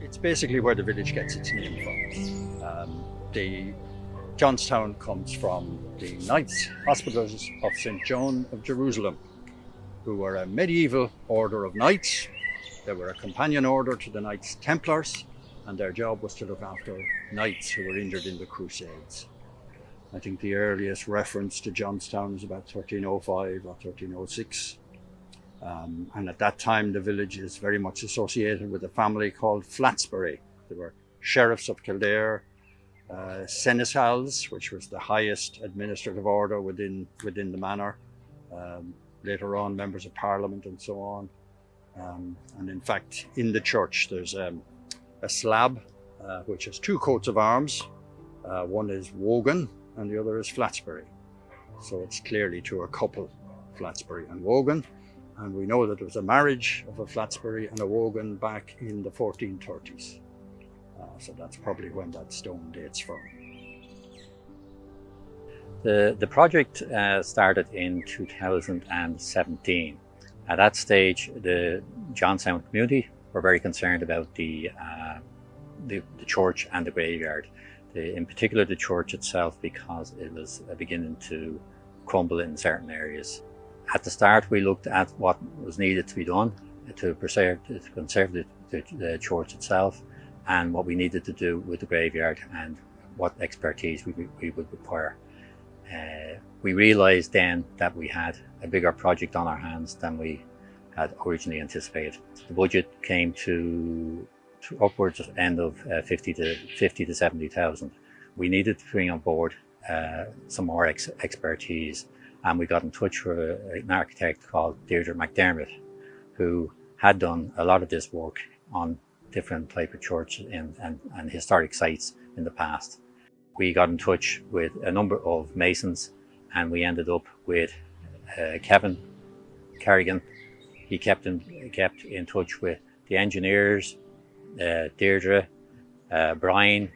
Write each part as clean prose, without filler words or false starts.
It's basically where the village gets its name from. The Johnstown comes from the Knights Hospitals of St. John of Jerusalem, who were a medieval order of knights. They were a companion order to the Knights Templars, and their job was to look after knights who were injured in the Crusades. I think the earliest reference to Johnstown is about 1305 or 1306. And at that time, the village is very much associated with a family called Flatsbury. They were sheriffs of Kildare, seneschals, which was the highest administrative order within the manor. Later on, members of parliament and so on. And in fact, in the church, there's a slab which has two coats of arms. One is Wogan and the other is Flatsbury. So it's clearly to a couple, Flatsbury and Wogan. And we know that there was a marriage of a Flatsbury and a Wogan back in the 1430s. So that's probably when that stone dates from. The project started in 2017. At that stage, the Johnstown community were very concerned about the church and the graveyard. In particular, the church itself, because it was beginning to crumble in certain areas. At the start, we looked at what was needed to be done to conserve the church itself, and what we needed to do with the graveyard and what expertise we would require. We realised then that we had a bigger project on our hands than we had originally anticipated. The budget came to upwards of end of 50 to 70,000. We needed to bring on board some more expertise, and we got in touch with an architect called McCabe, who had done a lot of this work on different type of churches and historic sites in the past. We got in touch with a number of masons, and we ended up with Kevin Carrigan. He kept in touch with the engineers, Deirdre, Brian,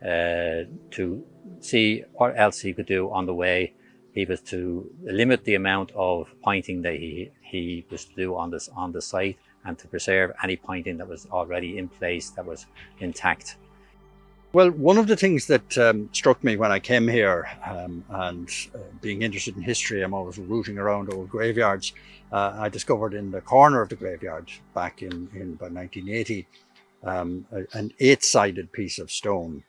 to see what else he could do on the way. He was to limit the amount of pointing that he was to do on the site, and to preserve any pointing that was already in place that was intact. Well, one of the things that struck me when I came here, and being interested in history, I'm always rooting around old graveyards. I discovered in the corner of the graveyard back in about 1980 an 8-sided piece of stone.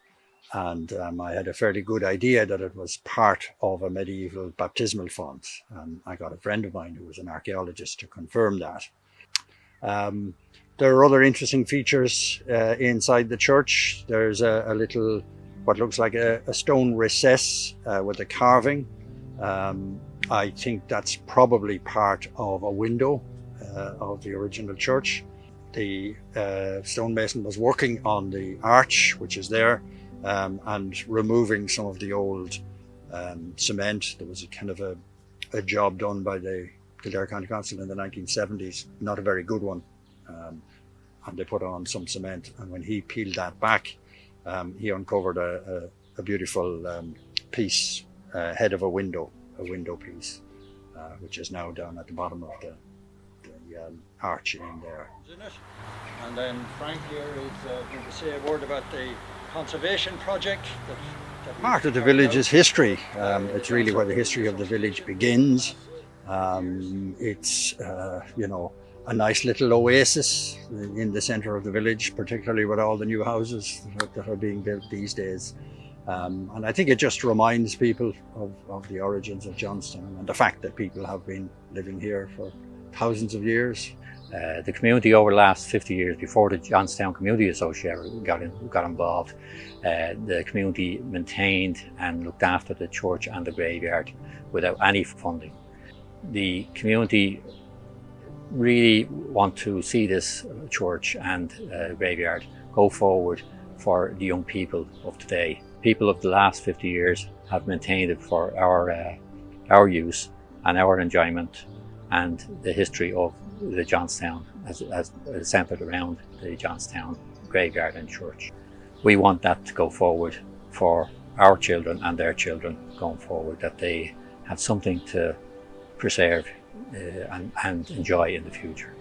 And I had a fairly good idea that it was part of a medieval baptismal font. And I got a friend of mine who was an archaeologist to confirm that. There are other interesting features inside the church. There's a little, what looks like a stone recess with a carving. I think that's probably part of a window of the original church. The stonemason was working on the arch, which is there, and removing some of the old cement. There was a kind of a job done by the Kildare County Council in the 1970s, not a very good one. And they put on some cement, and when he peeled that back, he uncovered a beautiful piece, head of a window piece, which is now down at the bottom of the arch in there. And then Frank here is going to say a word about the conservation project. Part of the village's history. It's really where the history of the village begins. It's a nice little oasis in the centre of the village, particularly with all the new houses that are being built these days. And I think it just reminds people of the origins of Johnstown and the fact that people have been living here for thousands of years. The community over the last 50 years, before the Johnstown Community Association got involved, the community maintained and looked after the church and the graveyard without any funding. The community really want to see this church and graveyard go forward for the young people of today. People of the last 50 years have maintained it for our use and our enjoyment, and the history of the Johnstown as centred around the Johnstown graveyard and church. We want that to go forward for our children and their children going forward, that they have something to preserve and enjoy in the future.